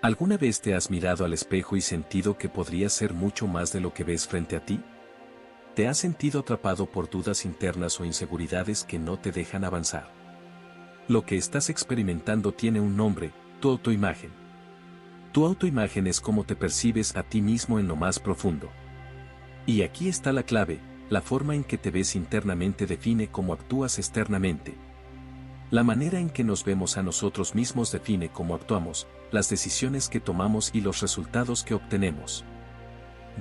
¿Alguna vez te has mirado al espejo y sentido que podrías ser mucho más de lo que ves frente a ti? ¿Te has sentido atrapado por dudas internas o inseguridades que no te dejan avanzar? Lo que estás experimentando tiene un nombre: tu autoimagen. Tu autoimagen es cómo te percibes a ti mismo en lo más profundo. Y aquí está la clave: la forma en que te ves internamente define cómo actúas externamente. La manera en que nos vemos a nosotros mismos define cómo actuamos, las decisiones que tomamos y los resultados que obtenemos.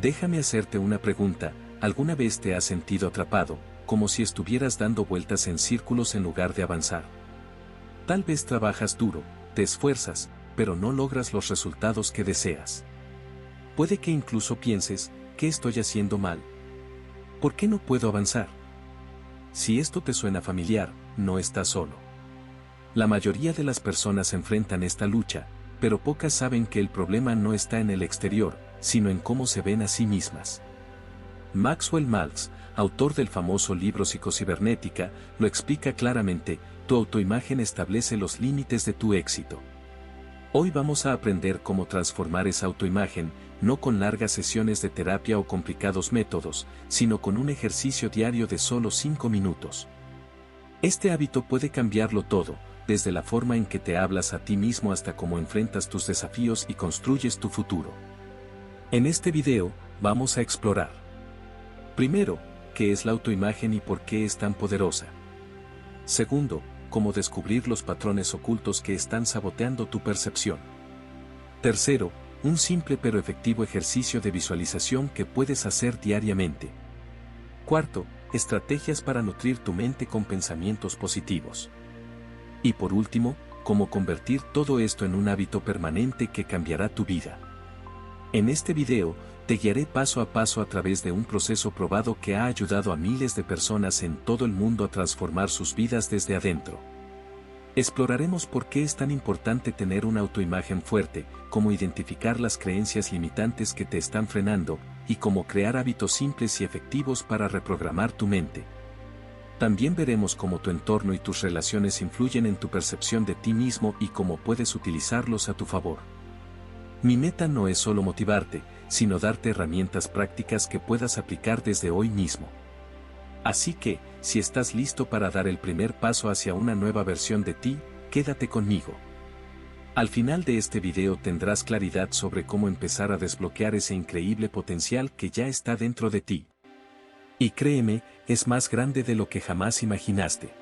Déjame hacerte una pregunta: ¿alguna vez te has sentido atrapado, como si estuvieras dando vueltas en círculos en lugar de avanzar? Tal vez trabajas duro, te esfuerzas, pero no logras los resultados que deseas. Puede que incluso pienses: ¿qué estoy haciendo mal? ¿Por qué no puedo avanzar? Si esto te suena familiar, no estás solo. La mayoría de las personas enfrentan esta lucha, pero pocas saben que el problema no está en el exterior, sino en cómo se ven a sí mismas. Maxwell Maltz, autor del famoso libro Psicocibernética, lo explica claramente: tu autoimagen establece los límites de tu éxito. Hoy vamos a aprender cómo transformar esa autoimagen, no con largas sesiones de terapia o complicados métodos, sino con un ejercicio diario de solo 5 minutos. Este hábito puede cambiarlo todo, desde la forma en que te hablas a ti mismo hasta cómo enfrentas tus desafíos y construyes tu futuro. En este video, vamos a explorar: primero, ¿qué es la autoimagen y por qué es tan poderosa? Segundo, cómo descubrir los patrones ocultos que están saboteando tu percepción. Tercero, un simple pero efectivo ejercicio de visualización que puedes hacer diariamente. Cuarto, estrategias para nutrir tu mente con pensamientos positivos. Y por último, cómo convertir todo esto en un hábito permanente que cambiará tu vida. En este video, te guiaré paso a paso a través de un proceso probado que ha ayudado a miles de personas en todo el mundo a transformar sus vidas desde adentro. Exploraremos por qué es tan importante tener una autoimagen fuerte, cómo identificar las creencias limitantes que te están frenando, y cómo crear hábitos simples y efectivos para reprogramar tu mente. También veremos cómo tu entorno y tus relaciones influyen en tu percepción de ti mismo y cómo puedes utilizarlos a tu favor. Mi meta no es solo motivarte, sino darte herramientas prácticas que puedas aplicar desde hoy mismo. Así que, si estás listo para dar el primer paso hacia una nueva versión de ti, quédate conmigo. Al final de este video tendrás claridad sobre cómo empezar a desbloquear ese increíble potencial que ya está dentro de ti. Y créeme, es más grande de lo que jamás imaginaste.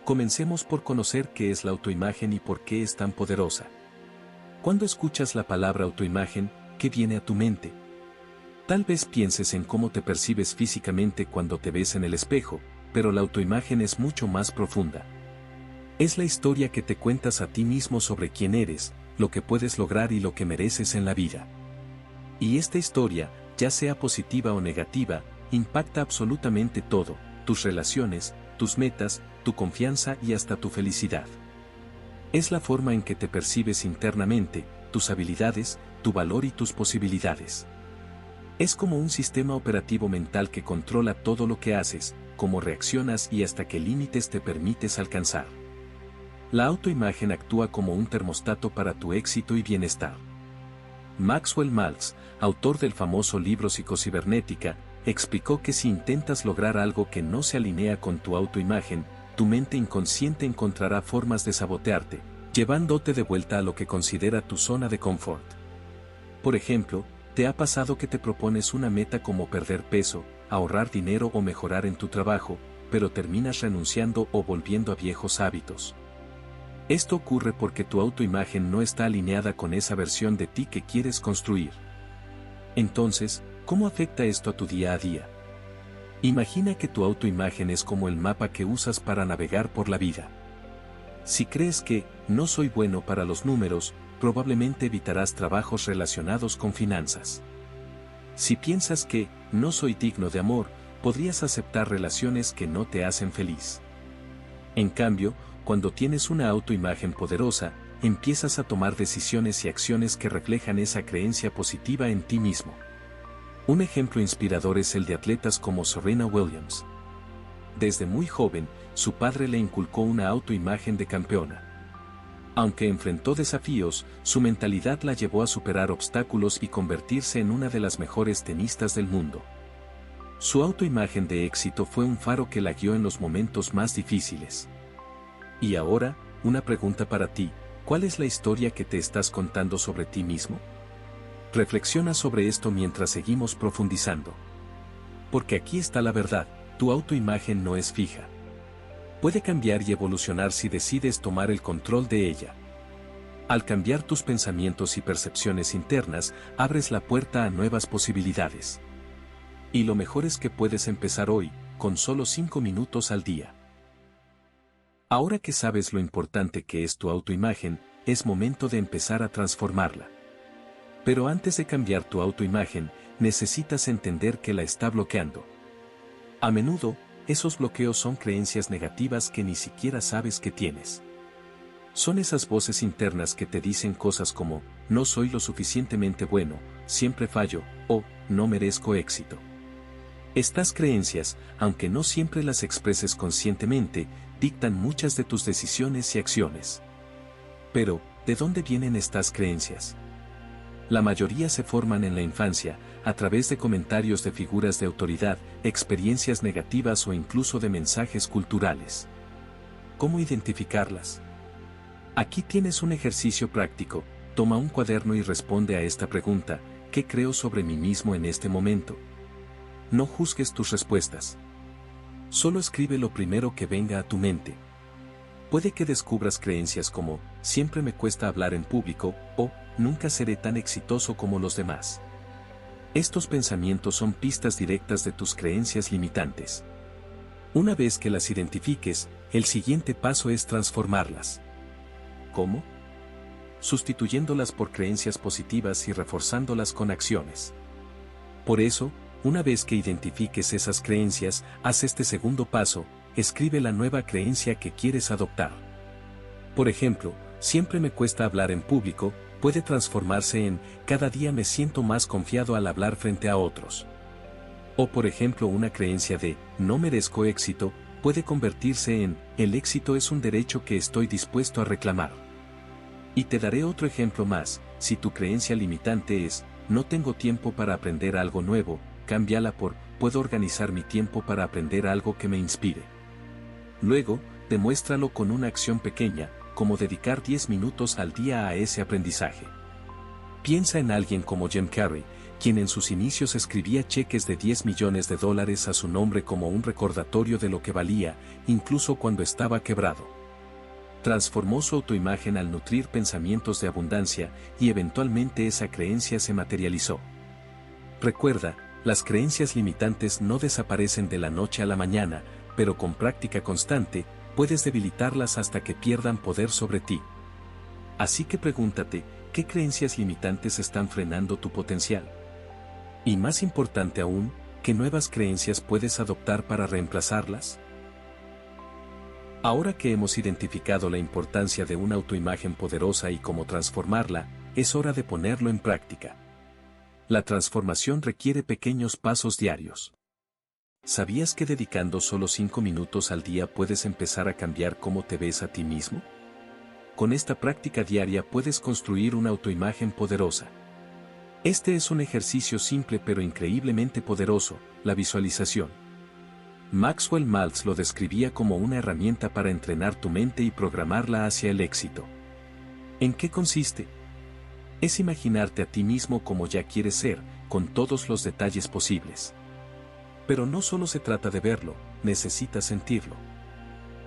Comencemos por conocer qué es la autoimagen y por qué es tan poderosa. Cuando escuchas la palabra autoimagen, ¿qué viene a tu mente? Tal vez pienses en cómo te percibes físicamente cuando te ves en el espejo, pero la autoimagen es mucho más profunda. Es la historia que te cuentas a ti mismo sobre quién eres, lo que puedes lograr y lo que mereces en la vida. Y esta historia, ya sea positiva o negativa, impacta absolutamente todo: tus relaciones, tus metas, tu confianza y hasta tu felicidad. Es la forma en que te percibes internamente, tus habilidades, tu valor y tus posibilidades. Es como un sistema operativo mental que controla todo lo que haces, cómo reaccionas y hasta qué límites te permites alcanzar. La autoimagen actúa como un termostato para tu éxito y bienestar. Maxwell Maltz, autor del famoso libro Psicocibernética, explicó que si intentas lograr algo que no se alinea con tu autoimagen, tu mente inconsciente encontrará formas de sabotearte, llevándote de vuelta a lo que considera tu zona de confort. Por ejemplo, ¿te ha pasado que te propones una meta como perder peso, ahorrar dinero o mejorar en tu trabajo, pero terminas renunciando o volviendo a viejos hábitos? Esto ocurre porque tu autoimagen no está alineada con esa versión de ti que quieres construir. Entonces, ¿cómo afecta esto a tu día a día? Imagina que tu autoimagen es como el mapa que usas para navegar por la vida. Si crees que no soy bueno para los números, probablemente evitarás trabajos relacionados con finanzas. Si piensas que no soy digno de amor, podrías aceptar relaciones que no te hacen feliz. En cambio, cuando tienes una autoimagen poderosa, empiezas a tomar decisiones y acciones que reflejan esa creencia positiva en ti mismo. Un ejemplo inspirador es el de atletas como Serena Williams. Desde muy joven, su padre le inculcó una autoimagen de campeona. Aunque enfrentó desafíos, su mentalidad la llevó a superar obstáculos y convertirse en una de las mejores tenistas del mundo. Su autoimagen de éxito fue un faro que la guió en los momentos más difíciles. Y ahora, una pregunta para ti: ¿cuál es la historia que te estás contando sobre ti mismo? Reflexiona sobre esto mientras seguimos profundizando. Porque aquí está la verdad: tu autoimagen no es fija. Puede cambiar y evolucionar si decides tomar el control de ella. Al cambiar tus pensamientos y percepciones internas, abres la puerta a nuevas posibilidades. Y lo mejor es que puedes empezar hoy, con solo 5 minutos al día. Ahora que sabes lo importante que es tu autoimagen, es momento de empezar a transformarla. Pero antes de cambiar tu autoimagen, necesitas entender que la está bloqueando. A menudo, esos bloqueos son creencias negativas que ni siquiera sabes que tienes. Son esas voces internas que te dicen cosas como: no soy lo suficientemente bueno, siempre fallo, o no merezco éxito. Estas creencias, aunque no siempre las expreses conscientemente, dictan muchas de tus decisiones y acciones. Pero, ¿de dónde vienen estas creencias? La mayoría se forman en la infancia, a través de comentarios de figuras de autoridad, experiencias negativas o incluso de mensajes culturales. ¿Cómo identificarlas? Aquí tienes un ejercicio práctico. Toma un cuaderno y responde a esta pregunta: ¿qué creo sobre mí mismo en este momento? No juzgues tus respuestas. Solo escribe lo primero que venga a tu mente. Puede que descubras creencias como: siempre me cuesta hablar en público, o nunca seré tan exitoso como los demás. Estos pensamientos son pistas directas de tus creencias limitantes. Una vez que las identifiques, el siguiente paso es transformarlas. ¿Cómo? Sustituyéndolas por creencias positivas y reforzándolas con acciones. Por eso, una vez que identifiques esas creencias, haz este segundo paso: escribe la nueva creencia que quieres adoptar. Por ejemplo, siempre me cuesta hablar en público, puede transformarse en: cada día me siento más confiado al hablar frente a otros. O por ejemplo, una creencia de: no merezco éxito, puede convertirse en: el éxito es un derecho que estoy dispuesto a reclamar. Y te daré otro ejemplo más: si tu creencia limitante es: no tengo tiempo para aprender algo nuevo, cámbiala por: puedo organizar mi tiempo para aprender algo que me inspire. Luego, demuéstralo con una acción pequeña, como dedicar 10 minutos al día a ese aprendizaje. Piensa en alguien como Jim Carrey, quien en sus inicios escribía cheques de $10 millones a su nombre como un recordatorio de lo que valía, incluso cuando estaba quebrado. Transformó su autoimagen al nutrir pensamientos de abundancia, y eventualmente esa creencia se materializó. Recuerda, las creencias limitantes no desaparecen de la noche a la mañana, pero con práctica constante, puedes debilitarlas hasta que pierdan poder sobre ti. Así que pregúntate: ¿qué creencias limitantes están frenando tu potencial? Y más importante aún, ¿qué nuevas creencias puedes adoptar para reemplazarlas? Ahora que hemos identificado la importancia de una autoimagen poderosa y cómo transformarla, es hora de ponerlo en práctica. La transformación requiere pequeños pasos diarios. ¿Sabías que dedicando solo 5 minutos al día puedes empezar a cambiar cómo te ves a ti mismo? Con esta práctica diaria puedes construir una autoimagen poderosa. Este es un ejercicio simple pero increíblemente poderoso: la visualización. Maxwell Maltz lo describía como una herramienta para entrenar tu mente y programarla hacia el éxito. ¿En qué consiste? Es imaginarte a ti mismo como ya quieres ser, con todos los detalles posibles. Pero no solo se trata de verlo, necesitas sentirlo.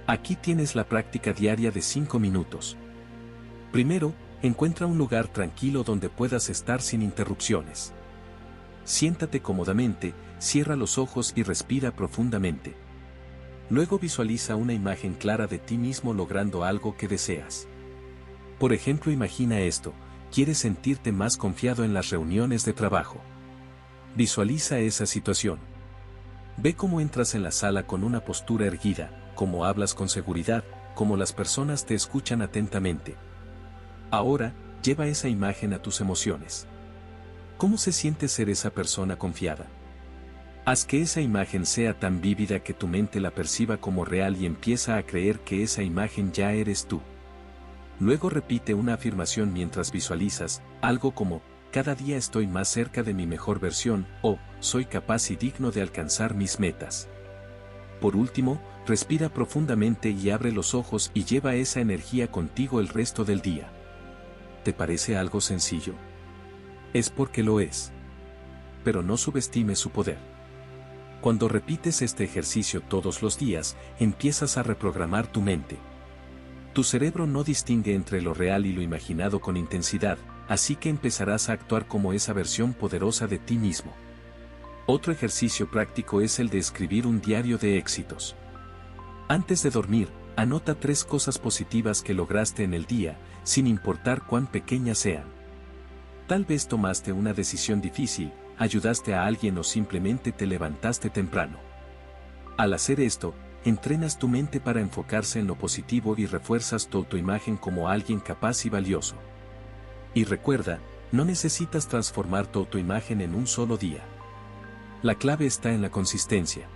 Aquí tienes la práctica diaria de 5 minutos. Primero, encuentra un lugar tranquilo donde puedas estar sin interrupciones. Siéntate cómodamente, cierra los ojos y respira profundamente. Luego visualiza una imagen clara de ti mismo logrando algo que deseas. Por ejemplo, imagina esto: quieres sentirte más confiado en las reuniones de trabajo. Visualiza esa situación. Ve cómo entras en la sala con una postura erguida, cómo hablas con seguridad, cómo las personas te escuchan atentamente. Ahora, lleva esa imagen a tus emociones. ¿Cómo se siente ser esa persona confiada? Haz que esa imagen sea tan vívida que tu mente la perciba como real y empieza a creer que esa imagen ya eres tú. Luego repite una afirmación mientras visualizas, algo como, cada día estoy más cerca de mi mejor versión, o, soy capaz y digno de alcanzar mis metas. Por último, respira profundamente y abre los ojos y lleva esa energía contigo el resto del día. ¿Te parece algo sencillo? Es porque lo es. Pero no subestimes su poder. Cuando repites este ejercicio todos los días, empiezas a reprogramar tu mente. Tu cerebro no distingue entre lo real y lo imaginado con intensidad, así que empezarás a actuar como esa versión poderosa de ti mismo. Otro ejercicio práctico es el de escribir un diario de éxitos. Antes de dormir, anota 3 cosas positivas que lograste en el día, sin importar cuán pequeñas sean. Tal vez tomaste una decisión difícil, ayudaste a alguien o simplemente te levantaste temprano. Al hacer esto, entrenas tu mente para enfocarse en lo positivo y refuerzas tu autoimagen como alguien capaz y valioso. Y recuerda, no necesitas transformar tu autoimagen en un solo día. La clave está en la consistencia.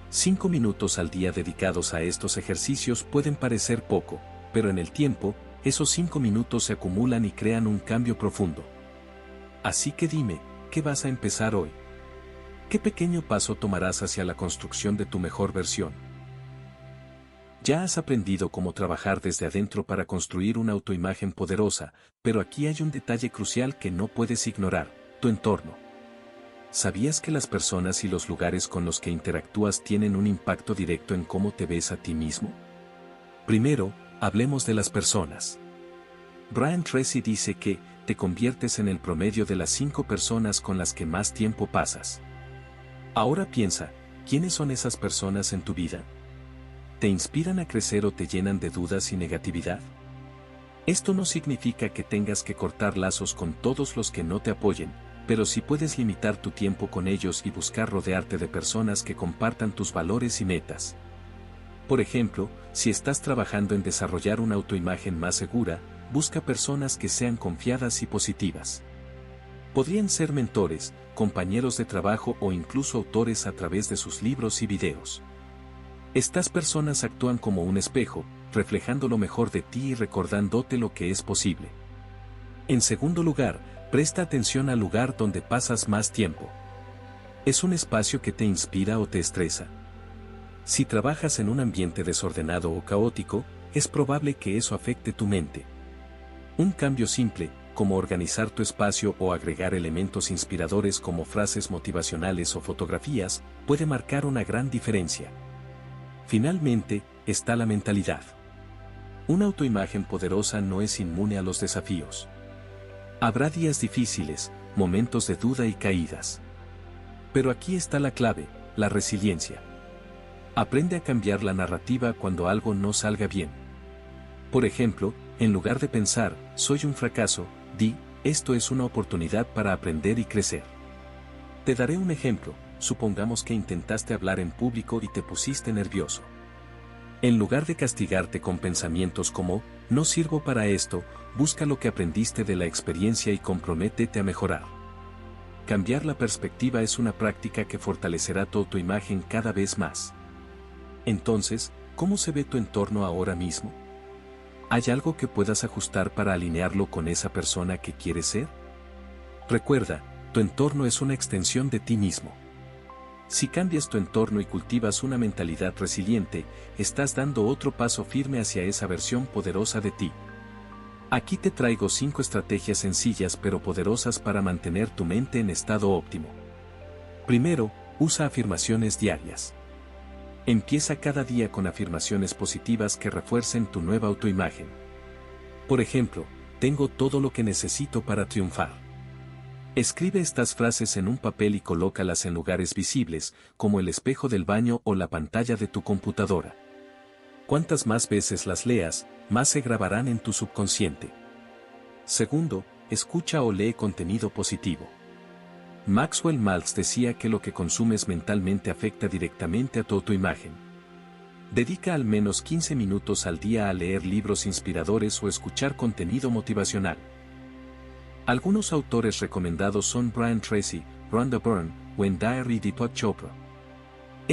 5 minutos al día dedicados a estos ejercicios pueden parecer poco, pero en el tiempo, esos 5 minutos se acumulan y crean un cambio profundo. Así que dime, ¿qué vas a empezar hoy? ¿Qué pequeño paso tomarás hacia la construcción de tu mejor versión? Ya has aprendido cómo trabajar desde adentro para construir una autoimagen poderosa, pero aquí hay un detalle crucial que no puedes ignorar: tu entorno. ¿Sabías que las personas y los lugares con los que interactúas tienen un impacto directo en cómo te ves a ti mismo? Primero, hablemos de las personas. Brian Tracy dice que te conviertes en el promedio de las 5 personas con las que más tiempo pasas. Ahora piensa, ¿quiénes son esas personas en tu vida? ¿Te inspiran a crecer o te llenan de dudas y negatividad? Esto no significa que tengas que cortar lazos con todos los que no te apoyen, pero sí puedes limitar tu tiempo con ellos y buscar rodearte de personas que compartan tus valores y metas. Por ejemplo, si estás trabajando en desarrollar una autoimagen más segura, busca personas que sean confiadas y positivas. Podrían ser mentores, compañeros de trabajo o incluso autores a través de sus libros y videos. Estas personas actúan como un espejo, reflejando lo mejor de ti y recordándote lo que es posible. En segundo lugar, presta atención al lugar donde pasas más tiempo. ¿Es un espacio que te inspira o te estresa? Si trabajas en un ambiente desordenado o caótico, es probable que eso afecte tu mente. Un cambio simple, como organizar tu espacio o agregar elementos inspiradores como frases motivacionales o fotografías, puede marcar una gran diferencia. Finalmente, está la mentalidad. Una autoimagen poderosa no es inmune a los desafíos. Habrá días difíciles, momentos de duda y caídas. Pero aquí está la clave: la resiliencia. Aprende a cambiar la narrativa cuando algo no salga bien. Por ejemplo, en lugar de pensar, soy un fracaso, di, esto es una oportunidad para aprender y crecer. Te daré un ejemplo: supongamos que intentaste hablar en público y te pusiste nervioso. En lugar de castigarte con pensamientos como, no sirvo para esto, busca lo que aprendiste de la experiencia y comprométete a mejorar. Cambiar la perspectiva es una práctica que fortalecerá tu autoimagen cada vez más. Entonces, ¿cómo se ve tu entorno ahora mismo? ¿Hay algo que puedas ajustar para alinearlo con esa persona que quieres ser? Recuerda, tu entorno es una extensión de ti mismo. Si cambias tu entorno y cultivas una mentalidad resiliente, estás dando otro paso firme hacia esa versión poderosa de ti. Aquí te traigo 5 estrategias sencillas pero poderosas para mantener tu mente en estado óptimo. Primero, usa afirmaciones diarias. Empieza cada día con afirmaciones positivas que refuercen tu nueva autoimagen. Por ejemplo, tengo todo lo que necesito para triunfar. Escribe estas frases en un papel y colócalas en lugares visibles, como el espejo del baño o la pantalla de tu computadora. Cuantas más veces las leas, más se grabarán en tu subconsciente. Segundo, escucha o lee contenido positivo. Maxwell Maltz decía que lo que consumes mentalmente afecta directamente a tu autoimagen. Dedica al menos 15 minutos al día a leer libros inspiradores o escuchar contenido motivacional. Algunos autores recomendados son Brian Tracy, Rhonda Byrne, Wayne Dyer y Deepak Chopra.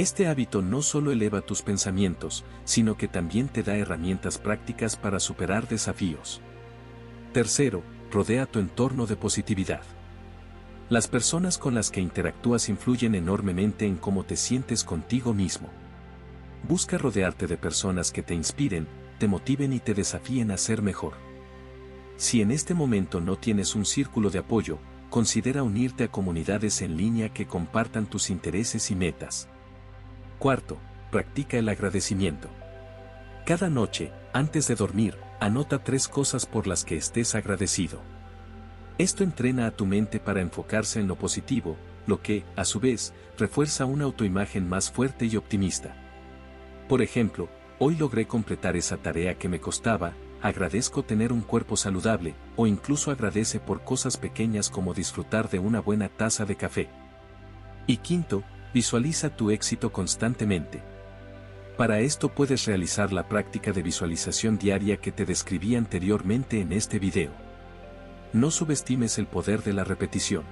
Este hábito no solo eleva tus pensamientos, sino que también te da herramientas prácticas para superar desafíos. Tercero, rodea tu entorno de positividad. Las personas con las que interactúas influyen enormemente en cómo te sientes contigo mismo. Busca rodearte de personas que te inspiren, te motiven y te desafíen a ser mejor. Si en este momento no tienes un círculo de apoyo, considera unirte a comunidades en línea que compartan tus intereses y metas. Cuarto, practica el agradecimiento. Cada noche, antes de dormir, anota 3 cosas por las que estés agradecido. Esto entrena a tu mente para enfocarse en lo positivo, lo que, a su vez, refuerza una autoimagen más fuerte y optimista. Por ejemplo, hoy logré completar esa tarea que me costaba, agradezco tener un cuerpo saludable, o incluso agradece por cosas pequeñas como disfrutar de una buena taza de café. Y quinto, visualiza tu éxito constantemente. Para esto puedes realizar la práctica de visualización diaria que te describí anteriormente en este video. No subestimes el poder de la repetición.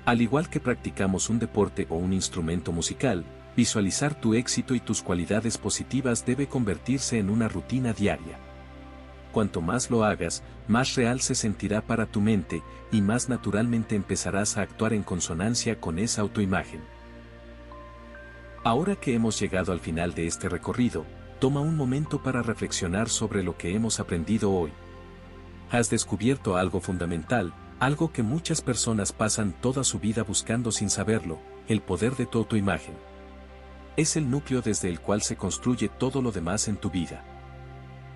Al igual que practicamos un deporte o un instrumento musical, visualizar tu éxito y tus cualidades positivas debe convertirse en una rutina diaria. Cuanto más lo hagas, más real se sentirá para tu mente, y más naturalmente empezarás a actuar en consonancia con esa autoimagen. Ahora que hemos llegado al final de este recorrido, toma un momento para reflexionar sobre lo que hemos aprendido hoy. Has descubierto algo fundamental, algo que muchas personas pasan toda su vida buscando sin saberlo, el poder de tu autoimagen. Es el núcleo desde el cual se construye todo lo demás en tu vida.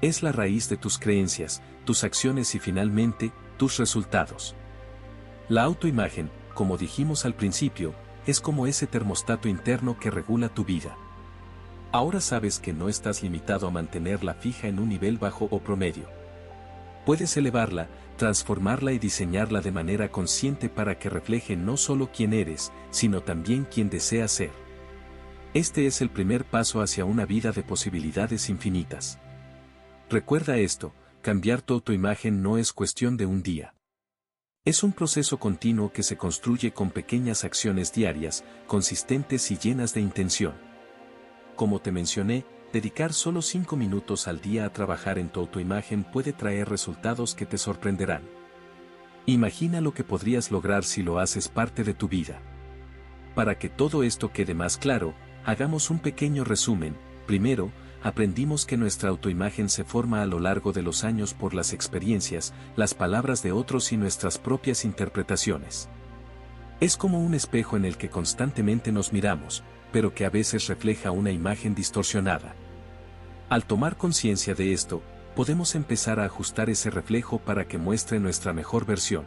Es la raíz de tus creencias, tus acciones y finalmente, tus resultados. La autoimagen, como dijimos al principio, es como ese termostato interno que regula tu vida. Ahora sabes que no estás limitado a mantenerla fija en un nivel bajo o promedio. Puedes elevarla, transformarla y diseñarla de manera consciente para que refleje no solo quién eres, sino también quién deseas ser. Este es el primer paso hacia una vida de posibilidades infinitas. Recuerda esto, cambiar tu autoimagen no es cuestión de un día. Es un proceso continuo que se construye con pequeñas acciones diarias, consistentes y llenas de intención. Como te mencioné, dedicar solo 5 minutos al día a trabajar en tu autoimagen puede traer resultados que te sorprenderán. Imagina lo que podrías lograr si lo haces parte de tu vida. Para que todo esto quede más claro, hagamos un pequeño resumen. Primero, aprendimos que nuestra autoimagen se forma a lo largo de los años por las experiencias, las palabras de otros y nuestras propias interpretaciones. Es como un espejo en el que constantemente nos miramos, pero que a veces refleja una imagen distorsionada. Al tomar conciencia de esto, podemos empezar a ajustar ese reflejo para que muestre nuestra mejor versión.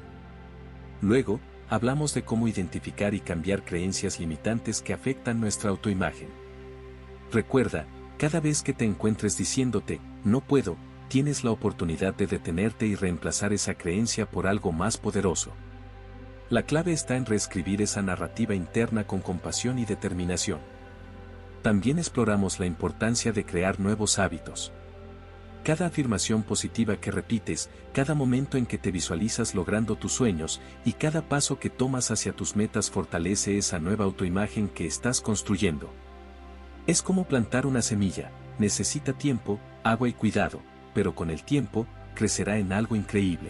Luego, hablamos de cómo identificar y cambiar creencias limitantes que afectan nuestra autoimagen. Recuerda, cada vez que te encuentres diciéndote, no puedo, tienes la oportunidad de detenerte y reemplazar esa creencia por algo más poderoso. La clave está en reescribir esa narrativa interna con compasión y determinación. También exploramos la importancia de crear nuevos hábitos. Cada afirmación positiva que repites, cada momento en que te visualizas logrando tus sueños, y cada paso que tomas hacia tus metas fortalece esa nueva autoimagen que estás construyendo. Es como plantar una semilla, necesita tiempo, agua y cuidado, pero con el tiempo, crecerá en algo increíble.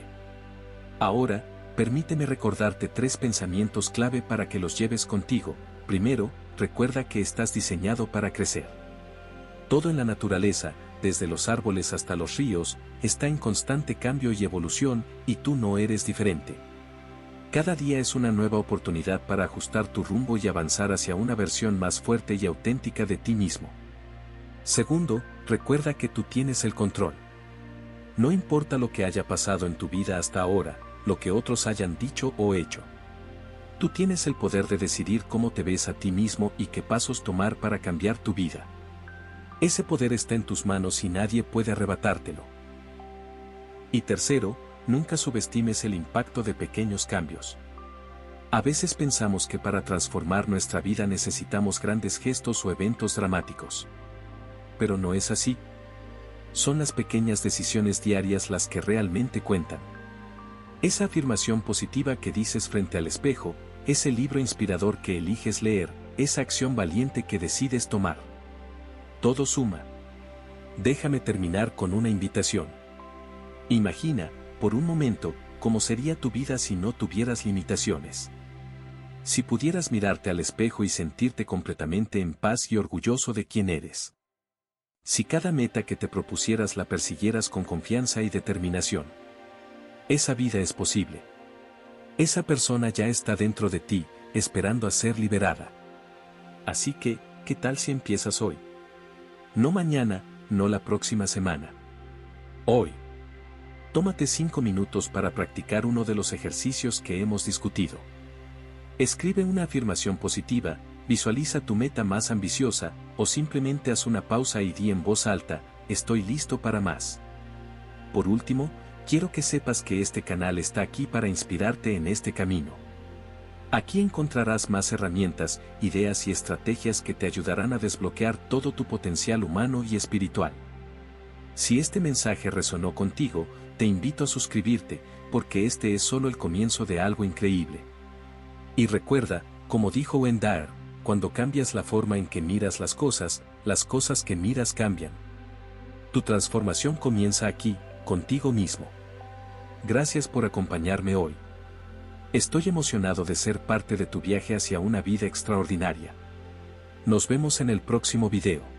Ahora, permíteme recordarte 3 pensamientos clave para que los lleves contigo. Primero, recuerda que estás diseñado para crecer. Todo en la naturaleza, desde los árboles hasta los ríos, está en constante cambio y evolución, y tú no eres diferente. Cada día es una nueva oportunidad para ajustar tu rumbo y avanzar hacia una versión más fuerte y auténtica de ti mismo. Segundo, recuerda que tú tienes el control. No importa lo que haya pasado en tu vida hasta ahora, lo que otros hayan dicho o hecho. Tú tienes el poder de decidir cómo te ves a ti mismo y qué pasos tomar para cambiar tu vida. Ese poder está en tus manos y nadie puede arrebatártelo. Y tercero, nunca subestimes el impacto de pequeños cambios. A veces pensamos que para transformar nuestra vida necesitamos grandes gestos o eventos dramáticos. Pero no es así. Son las pequeñas decisiones diarias las que realmente cuentan. Esa afirmación positiva que dices frente al espejo, ese libro inspirador que eliges leer, esa acción valiente que decides tomar. Todo suma. Déjame terminar con una invitación. Imagina, por un momento, cómo sería tu vida si no tuvieras limitaciones. Si pudieras mirarte al espejo y sentirte completamente en paz y orgulloso de quién eres. Si cada meta que te propusieras la persiguieras con confianza y determinación. Esa vida es posible. Esa persona ya está dentro de ti, esperando a ser liberada. Así que, ¿qué tal si empiezas hoy? No mañana, no la próxima semana. Hoy. Tómate 5 minutos para practicar uno de los ejercicios que hemos discutido. Escribe una afirmación positiva, visualiza tu meta más ambiciosa, o simplemente haz una pausa y di en voz alta, estoy listo para más. Por último, quiero que sepas que este canal está aquí para inspirarte en este camino. Aquí encontrarás más herramientas, ideas y estrategias que te ayudarán a desbloquear todo tu potencial humano y espiritual. Si este mensaje resonó contigo, te invito a suscribirte, porque este es solo el comienzo de algo increíble. Y recuerda, como dijo Wayne Dyer, cuando cambias la forma en que miras las cosas que miras cambian. Tu transformación comienza aquí, contigo mismo. Gracias por acompañarme hoy. Estoy emocionado de ser parte de tu viaje hacia una vida extraordinaria. Nos vemos en el próximo video.